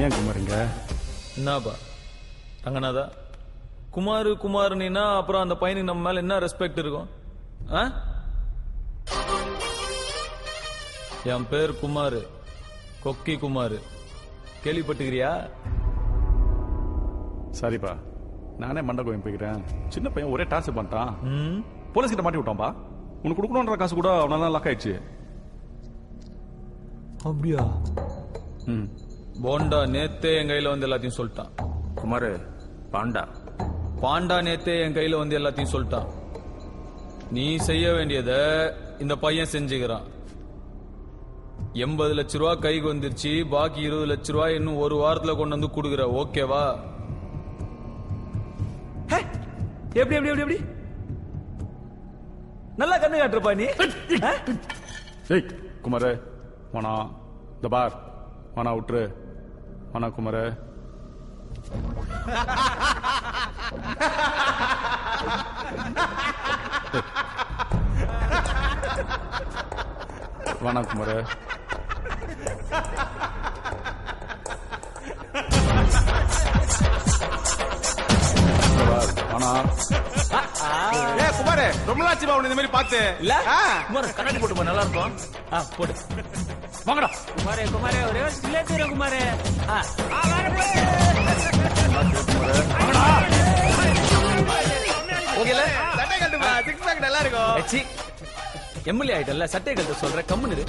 ஏன் குமாருங்க? என்னப்பா ரங்கநாதா, குமாரு குமாருன்னா அப்புறம் அந்த பையனுக்கு நம்ம மேல என்ன ரெஸ்பெக்ட் இருக்கும்? என் பேர் குமாரு, கொக்கி குமாரு. கேள்விப்பட்டுக்கிறியா? சரிப்பா, நானே மண்டை கோயம் போய்க்கிறேன். சின்ன பையன் ஒரே டார்ச்சர் பண்ணிட்டான். போலீஸ் கிட்ட மாட்டி விட்டான்பா. உனக்கு கொடுக்கணுன்ற காசு கூட அவனால லாக் ஆயிடுச்சு. அப்படியா? போண்டா நேத்தே என் கையில வந்து எல்லாத்தையும் சொல்லிட்டான். குமாரு, பாண்டா நேத்தே என் கையில வந்து எல்லாத்தையும் சொல்லிட்டான். நீ செய்ய வேண்டியத இந்த பையன் செஞ்சுக்கிறான். 80 லட்ச ரூபா கைக்கு வந்துருச்சு, பாக்கி 20 லட்ச ரூபா இன்னும் ஒரு வாரத்துல கொண்டு வந்து குடுக்குற. ஓகேவா? எப்படி எப்படி எப்படி எப்படி நல்லா கண்ணு காட்டுறப்பா நீ. குமாரு வானா, இந்த பார் வானா, விட்டுரு வானா குமாரு. வானா குமாரு. குமாரு, ரொம்ப நாளாச்சு உன்னை இந்த மாதிரி பார்த்து. இல்ல குமார் கண்ணாடி போட்டு நல்லா இருக்கும். போட்டு வாங்கடா குமாரே. குமாரே ஒரே சிலேத்திர குமாரே. ஓகேல சட்டை கட்டுமா, சிக்ஸ் பேக் நல்லா இருக்கும். எம்எல்ஏ ஆயிட்டல்ல, சட்டை கட்டு சொல்ற. கம்முன்னு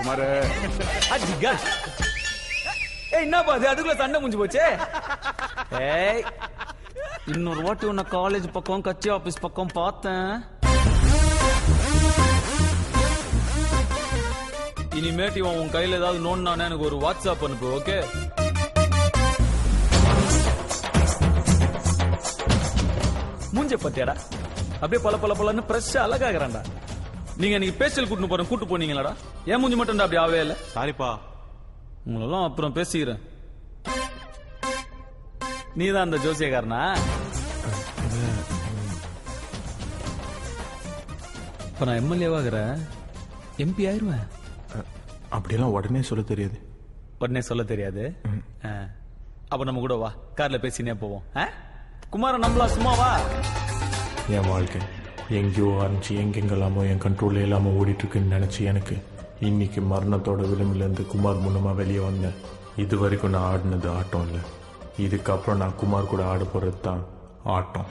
குமாரு. என்னப்பா அது, அதுக்குள்ள சண்டை முடிஞ்சு போச்சு. ஏய், இன்னொரு வாட்டி உன்னை காலேஜ் பக்கம் கட்சி ஆபீஸ் பக்கம் பார்த்தேன். இனிமேட்டு இவன் உன் கையில ஏதாவது நோண்டானே எனக்கு ஒரு வாட்ஸ்அப் அனுப்பு. ஓகே? மூஞ்ச பத்தியாடா, அப்படியே பல பல பலன்னு ஃப்ரெஷ்ஷா அழகாகிறான்டா. நீங்க இன்னைக்கு பேச்சல் கூட்டு போனீங்களாடா? ஏன் மூஞ்சி மட்டும் அப்படி ஆவே இல்ல? சாரிப்பா, உங்களெல்லாம் அப்புறம் பேசிக்கிறேன். நீதான் அந்த ஜோசியக்காரனா? இப்ப நான் எம்எல்ஏவாகிறேன், எம்பி ஆயிருவேன். அப்படியெல்லாம் உடனே சொல்ல தெரியாது. உடனே சொல்ல தெரியாது? அப்ப நம்ம கூட வா, கார்ல பேசினே போவோம். குமார நம்பலாம், சும்மா வா. என் வாழ்க்கை எங்கேயோ ஆரம்பிச்சு எங்கெங்கெல்லாமோ என் கண்ட்ரோல் இல்லாம ஓடிட்டு இருக்குன்னு நினைச்சு எனக்கு இன்னைக்கு மரணத்தோட விளிம்பிலிருந்து குமார் மூலமா வெளியே வந்தேன். இது வரைக்கும் நான் ஆடினது ஆட்டம் இல்லை. இதுக்கப்புறம் நான் குமார் கூட ஆட போறது தான் ஆட்டம்.